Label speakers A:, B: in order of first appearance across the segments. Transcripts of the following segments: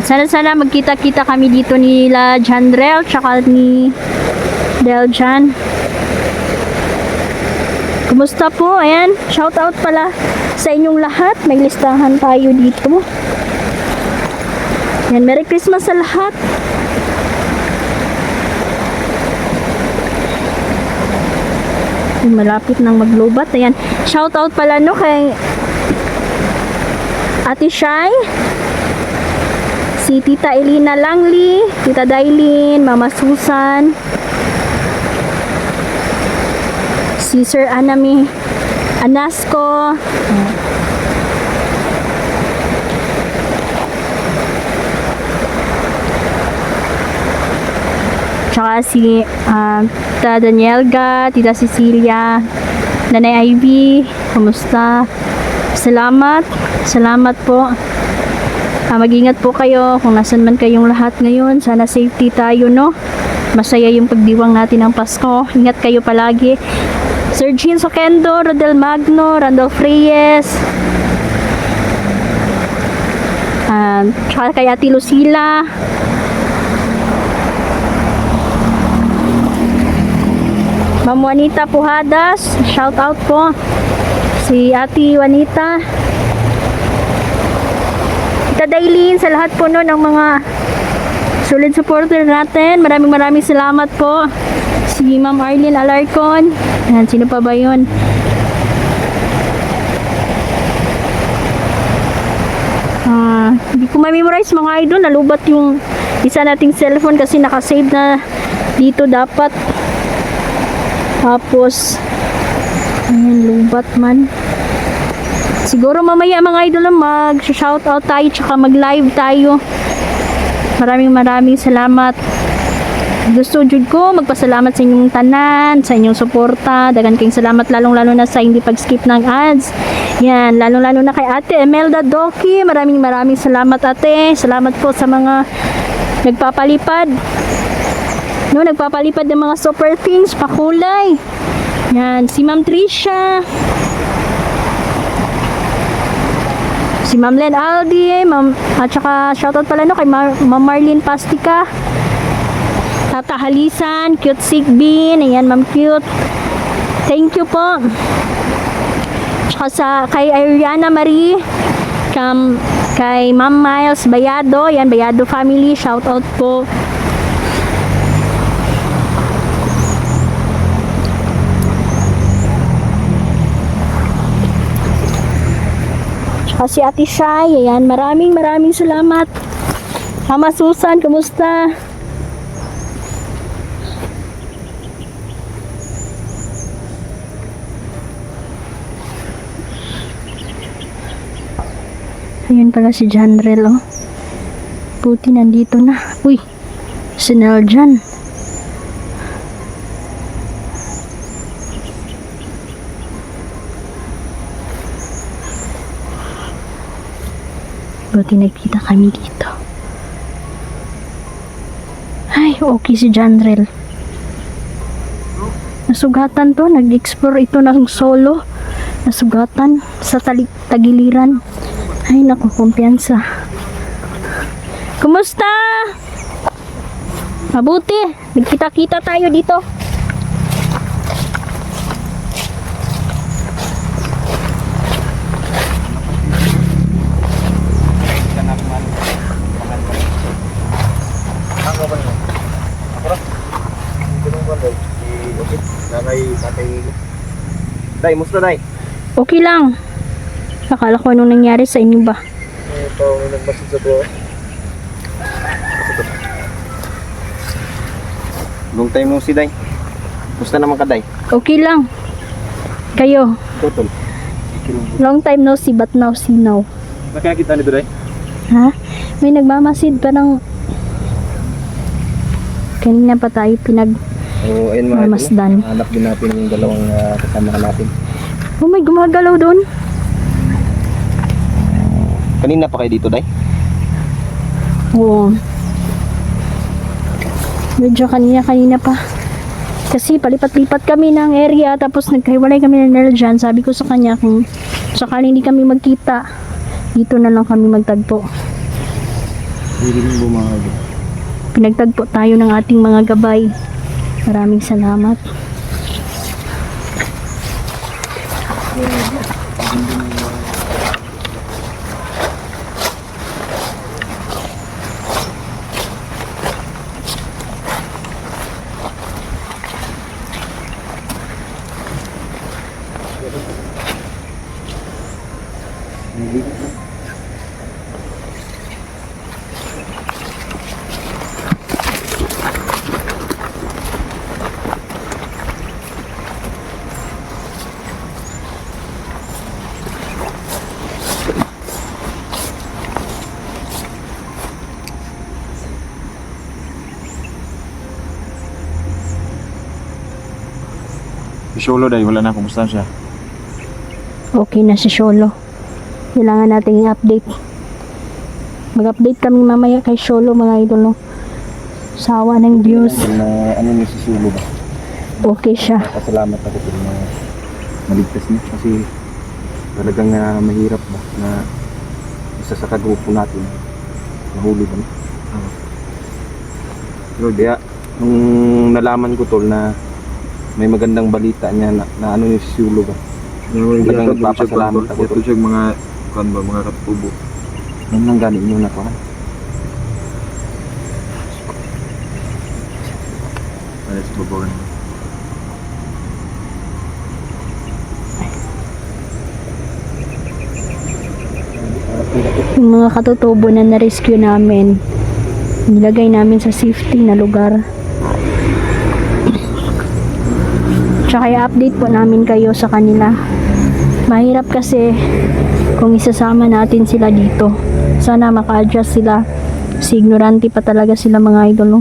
A: Sana magkita-kita kami dito nila Jandrel tsaka ni Deljan. Kumusta po? Ayan, shout out pala sa inyong lahat. May listahan tayo dito. Ayan, Merry Christmas sa lahat. Malapit nang maglobat. Ayan, shout out pala no kay Ate Shai, si Tita Elina Langli, Tita Dailin, Mama Susan, si Sir Anami Anasco, tsaka si Tita Danielga, Tita Cecilia, Nanay Ivy, kumusta? Salamat po. Mag-ingat po kayo kung nasan man kayong lahat ngayon. Sana safety tayo, no? Masaya yung pagdiwang natin ng Pasko. Ingat kayo palagi. Sir Jean Soquendo, Rodel Magno, Randolph Reyes, tsaka kay Ate Lucila, Ma'am Juanita Pujadas, shout out po. Si Ate Juanita, Tita Dailin, sa lahat po no ng mga solid supporter natin. Maraming salamat po. Si Ma'am Arlene Alarcon. Ayan, sino pa ba yun? Hindi ko ma-memorize mga idol. Nalubat yung isa nating cellphone kasi nakasave na dito dapat. Tapos ayan, lubat man. Siguro mamaya mga idol mag-shoutout tayo tsaka mag-live tayo. Maraming salamat. Gusto jud ko magpasalamat sa inyong tanan, sa inyong suporta. Dagan kayong salamat lalong-lalo na sa hindi pag-skip ng ads. Yan, lalong-lalo na kay Ate Emelda Doki. Maraming salamat ate. Salamat po sa mga nagpapalipad. No, nagpapalipad ng mga super things, pakulay. Yan, si Ma'am Trisha. Si Ma'am Len Aldi, at saka shoutout pala no kay Ma'am Marlene Pastica, Tata Halisan, Cute Sigbin, ayan Ma'am Cute. Thank you po. Tsaka kay Ariana Marie, kay Ma'am Miles Bayado, ayan Bayado family, shoutout po. Si Ate Shai, ayan, maraming salamat. Mama Susan, kumusta? Ayun pala si Jandrel, oh. Puti nandito na. Uy, si Neljan. Buti nagkita kami dito. Ay, okay si Jandrel. Nasugatan to. Nag-explore ito ng solo. Nasugatan sa tagiliran. Ay, naku, kumpiyansa. Kumusta? Mabuti. Nagkita-kita tayo dito.
B: Day, musta day?
A: Okay lang. Akala ko anong nangyari sa inyo ba?
B: Ito, nagmasid sa buo. Long time no si day. Musta naman ka day?
A: Okay lang. Kayo?
B: Tutol.
A: Long time no see but now see now.
B: Nakakita nito day?
A: Ha? May nagmamasid parang kanina pa tayo
B: Oo, ayun mga
A: mamasdan.
B: Hanap din natin yung dalawang kasama natin.
A: Oh, may gumagalaw doon.
B: Kanina pa kayo dito day?
A: Oo. Medyo kanina pa. Kasi palipat-lipat kami ng area tapos nagkahiwalay kami ng Neljan. Sabi ko sa kanya kung sakali hindi kami magkita, dito na lang kami magtagpo.
B: Hindi rin bumahag.
A: Pinagtagpo tayo ng ating mga gabay. Maraming salamat.
C: Si Sholo dahil wala na kumusta siya.
A: Okay na si Sholo. Kailangan nating i-update. Mag-update kami mamaya kay Sholo mga idol. No? Sawa ng Diyos.
B: Na ano niyo si Sulo ba?
A: Okay siya.
B: Pasalamat ako sa mga maligtas niya kasi talagang mahirap ba na isa sa kagrupo natin nahuli ba? Pero diya, nung nalaman ko tol na may magandang balita niya na ano yung si Sulo ba? Talagang nagpapasalamat ako
C: Ito
B: tol.
C: siya mga kan ba mga katubo.
B: Yan lang ganin nyo na ko ha.
C: Ay sa babawan.
A: Yung mga katutubo na na-rescue namin, nilagay namin sa safety na lugar. Tsaka i-update po namin kayo sa kanila. Mahirap kasi kung isasama natin sila dito. Sana maka-adjust sila. Kasi ignorante pa talaga sila mga idol. No?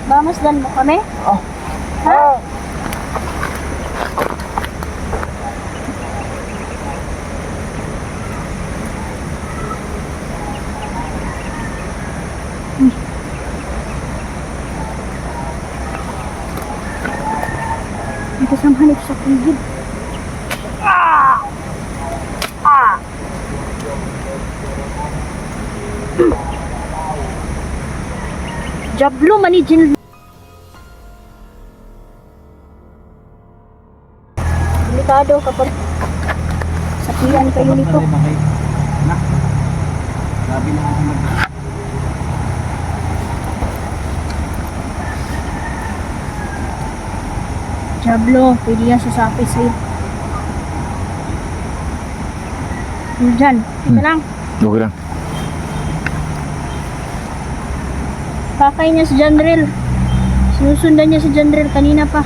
A: Nagmamasdan mo kami? Ha? Ito sa hanip sa kugid. Jablo manijin. Delikado kapag sapian kayo nito.
B: Grabe na ang
A: Jablo, pwede yan sa sapi sa'yo. Diyan, ito lang.
C: Okay lang.
A: Pakay niya si Janril. Sinusundan niya si Janril kanina pa.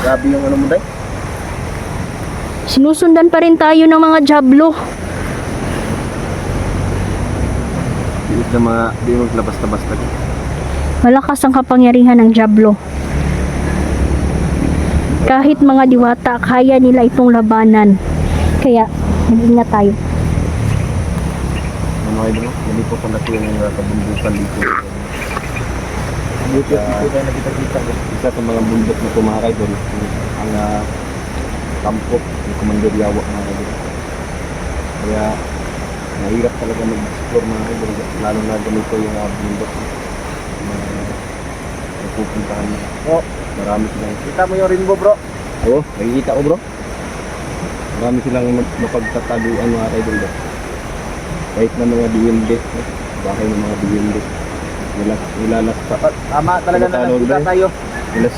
B: grabe yung ano mo day.
A: Sinusundan pa rin tayo ng mga Jablo.
B: Di maglabas-labas lagi.
A: Malakas ang kapangyarihan ng Jablo. Kahit mga diwata, kaya nila itong labanan. Kaya, mag-ingat tayo.
B: Ano ay bro? Hindi po pala ito yung kabundukan dito. Dito tayo nakita-kita. Isa sa mga bundok na tumakay doon. Ang kampo, yung Commander Yawa mga idol. Kaya mahirap talaga mag-explore mga idol. Lalo na ganito yung bundok. Napupuntahan mo. Oh, marami silang. Kita mo yung rainbow bro? Oo, nakikita ko bro. Marami silang mapagtataguan mga idol ba. Kahit na mga diwilde, bahay ng mga diwilde. Nilalas pa.
C: Tama talaga na nakita tayo.
B: Nilas,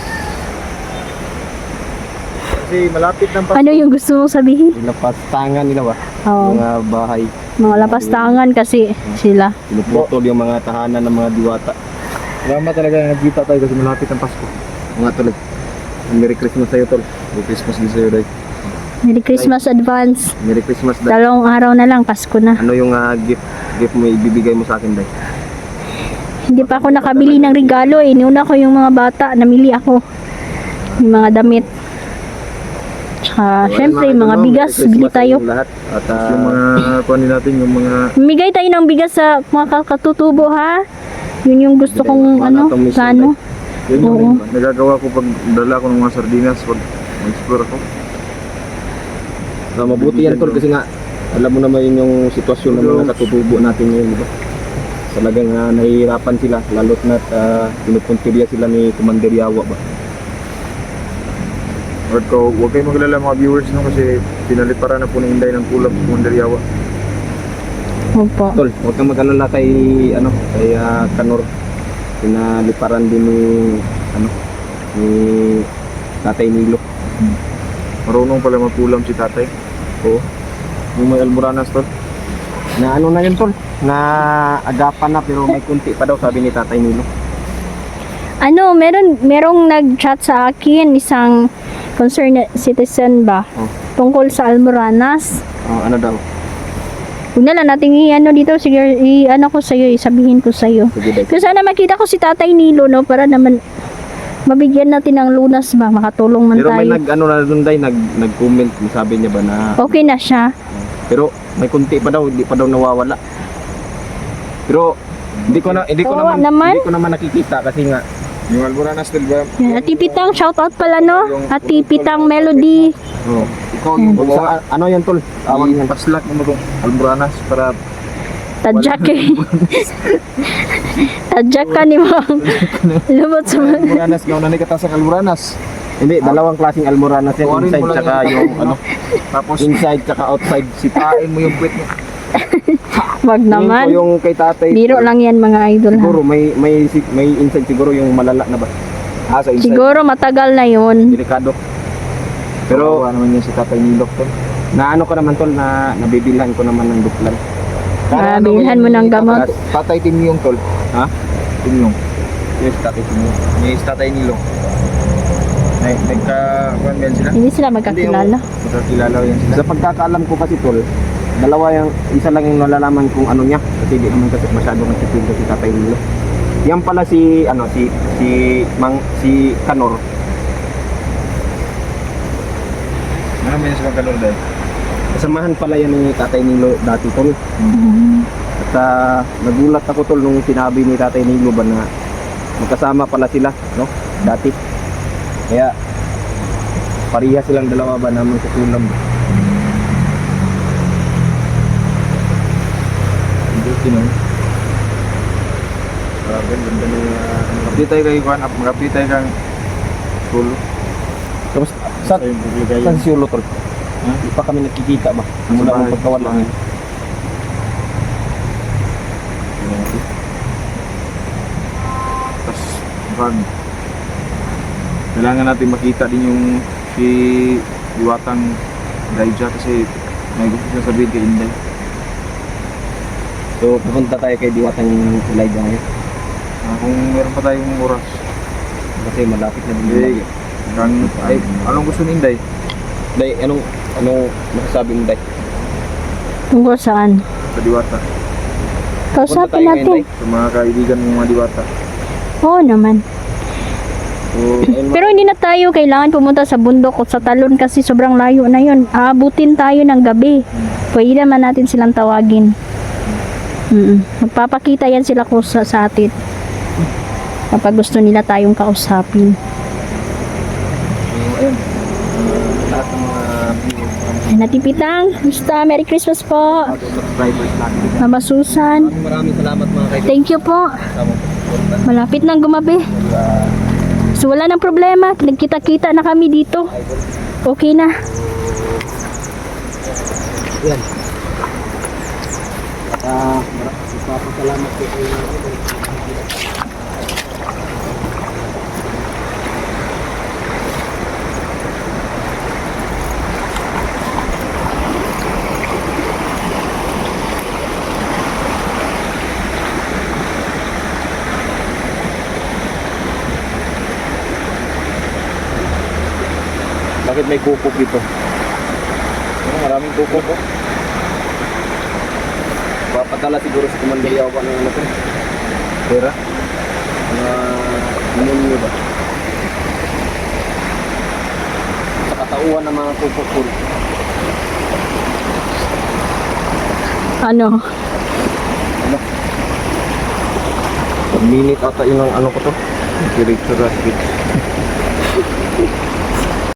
C: Kasi malapit ng
A: Ano yung gusto mong sabihin?
B: nilapastangan nila ba?
A: Oo.
B: Mga bahay.
A: Mga lapastangan kasi sila.
B: Pinuputol yung mga tahanan ng mga diwata.
C: Tama talaga na nagkita tayo kasi malapit ng Pasko.
B: Mga tol. Merry Christmas sa'yo tol.
C: Merry Christmas din sa'yo, Day.
A: Merry Christmas advance.
B: Merry Christmas Day.
A: Dalawang araw na lang, Pasko na.
B: Ano yung gift mo ibibigay mo sa akin Day?
A: Hindi pa ako nakabili ng regalo eh. Niuna ko yung mga bata, namili ako. Yung mga damit. Tsaka, syempre, mga bigas, bili tayo.
B: Lahat. At
C: Yung mga kuhanin natin, yung mga
A: Migay tayo ng bigas sa mga katutubo ha. Yun yung gusto kong
B: Wala
A: ano,
B: tong mission,
A: plano.
C: yun yung
A: Oo.
C: nagagawa ko pag dala ko ng mga sardinas pag mag-explore ako.
B: mabuti yan tol kasi nga alam mo naman yun yung sitwasyon ng mga katutubo natin ngayon, di ba? Talagang nahihirapan sila lalo't na pinupuntirya sila ni Commander Yawa ba?
C: Or ko, huwag kayong maglala mga viewers no kasi pinaliparan na po ni Inday ng kulam sa Commander Yawa.
A: Opo.
B: Tol, huwag kang mag-alala kay Kanor. Pinaliparan din ni Tatay Nilo.
C: Marunong pala magkulam si tatay.
B: Oo. Yung may almoranas tol. Na ano na yun tol? Na agapan na pero may kunti pa daw sabi ni Tatay Nilo.
A: Ano, merong nag-chat sa akin, isang concerned citizen ba?
B: Oh.
A: Tungkol sa Almoranas.
B: Ano daw?
A: Huwag na lang natin i-ano dito, sige, i-ano ko sa'yo, sabihin ko sa'yo.
B: Sige Day.
A: Kasi sana makita ko si Tatay Nilo, no, para naman mabigyan natin ng lunas ba, makatulong man
B: Pero may
A: tayo.
B: nag-ano na dun Day, nag-comment, sabi niya ba na
A: Okay na siya.
B: pero may kunti pa daw, hindi pa daw nawawala. Pero hindi ko
A: Kawawa naman.
B: nakikita kasi nga
C: Yung Alboranas din ba?
A: Yan, Ati Pitang, shoutout pala no. Ati Pitang Melody.
B: ikaw ano yan tol? Tawag yan.
C: Paslak mo itong Alboranas para
A: Tadyak eh. Tadyak ka ni Mang. Lumot sa mga.
C: Alboranas, gawin na nikata sa Alboranas.
B: Hindi, dalawang klaseng almoranas yan,
C: Kuhanin
B: inside
C: mo lang
B: tsaka
C: yan.
B: yung ano,
C: Tapos
B: inside tsaka outside.
C: sipain mo yung puwet mo.
A: Wag naman.
B: Yung kay tatay.
A: Biro lang yan mga idol ha.
B: Siguro may inside siguro yung malala na ba? Sa inside.
A: Siguro matagal na yun.
B: Delikado.
C: Pero
B: Pero
C: naman yan si Tatay Nilo tol.
B: na ano ko naman tol na nabibilhan ko naman ng duplan.
A: Bilhan mo ng gamot.
C: Tatay Timyong tol.
B: Ha?
C: Timyong.
B: Yes, tatay ko mo.
C: Yes, Tatay Nilo. Nagka-kuhan ba yan sila?
A: Hindi sila magkakilala.
C: Magkakilala yan sila.
B: Sa pagkakaalam ko kasi tol, dalawa yung isa lang yung nalalaman kung ano niya kasi di naman kasi masyado nagtitulog si Tatay Nilo. Yan pala si si Kanor.
C: Ano ba yan sa pagkalor dahil?
B: Kasamahan pala yan ni Tatay Nilo dati tol.
A: Mhm.
B: At nagulat ako tol nung sinabi ni Tatay Nilo ba na magkasama pala sila, no? Dati. Kaya pareha silang dalawa ba na magkukulam.
C: Buti no? Grabe, ganda ng mag-update tayo kayo kuhan. Mag-update tayo kang tulo.
B: Tapos saan si Ulo tol? Hindi pa kami nakikita ba? Mula nung pagkawala.
C: Tapos, pag kailangan natin makita din yung si Iwatang Daija kasi may gusto siya sabihin kay Inday.
B: So pupunta tayo kay Diwatang Elijah ngayon.
C: Kung meron pa tayong oras.
B: Kasi malapit na
C: Eh,
B: din.
C: anong gusto ni Inday?
B: Day, anong masasabi mo Day?
A: Tungkol saan?
C: Sa Diwata.
A: Kausapin
B: Punta tayo ngayon,
A: natin.
B: Day.
C: Sa mga kaibigan ng mga Diwata.
A: Oo naman.
B: So, ayun,
A: Pero hindi na tayo kailangan pumunta sa bundok o sa talon kasi sobrang layo na yun. Aabutin tayo ng gabi. Pwede naman natin silang tawagin. Magpapakita yan sila sa atin. Kapag gusto nila tayong kausapin.
B: ayun. Lahat ng mga viewers,
A: Natipitang, basta Merry Christmas po.
B: subscribers natin.
A: Mama Susan.
B: Maraming salamat mga kaibigan.
A: Thank you po. Malapit nang gumabi. So wala nang problema. Nagkita-kita na kami dito. Okay na.
B: Yan. At magpapasalamat po kayo mga idol. Bakit may kupok dito? Maraming kupok po. Papadala siguro sa Commander Yawa ng ano ko. Pera? Mga demonyo ba? Sa katauhan ng mga kupok po.
A: Ano?
B: Minute ata yung ano ko to. Director Rasbit.